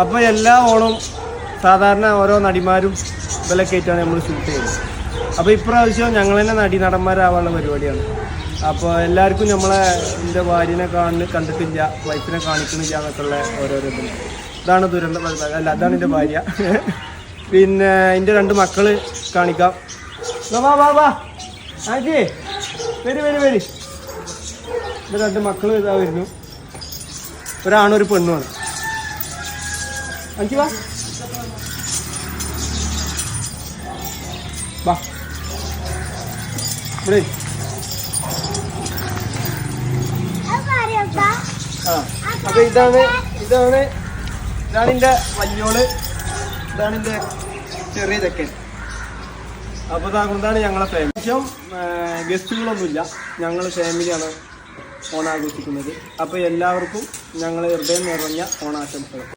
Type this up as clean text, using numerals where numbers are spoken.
അപ്പോൾ എല്ലാ ഓണവും സാധാരണ ഓരോ നടിമാരും ഇവലൊക്കെ ആയിട്ടാണ് നമ്മൾ ഷൂട്ട് ചെയ്യുന്നത്. അപ്പോൾ ഇപ്രാവശ്യം ഞങ്ങൾ തന്നെ നടന്മാരാവാനുള്ള പരിപാടിയാണ്. അപ്പോൾ എല്ലാവർക്കും എൻ്റെ ഭാര്യനെ കണ്ടിട്ടില്ല, വൈഫിനെ കാണിക്കുന്നില്ല എന്നൊക്കെയുള്ള ഓരോരോ ഇതുണ്ട്. ഇതാണ് ദുരന്തം. അല്ല, അതാണ് എൻ്റെ ഭാര്യ. പിന്നെ എൻ്റെ 2 മക്കൾ കാണിക്കാം. വാ ആജി, വരി. എൻ്റെ 2 മക്കൾ ഇതാ വരുന്നു. ഒരാണും ഒരു പെണ്ണുമാണ്. അഞ്ചി വാ ഇവിടെ. അപ്പൊ ഇതാണ് എൻ്റെ വലിയോള്, ഇതാണ് എൻ്റെ ചെറിയ ചെക്കൻ. അപ്പോൾ ഇതാണ് ഞങ്ങളെ ഫാമിലി. ഗസ്റ്റുകളൊന്നുമില്ല, ഞങ്ങൾ ഫാമിലിയാണ് ഓണാഘോഷിക്കുന്നത്. അപ്പോൾ എല്ലാവർക്കും ഞങ്ങൾ ഹൃദയം നിറഞ്ഞ ഓണാശംസകൾ.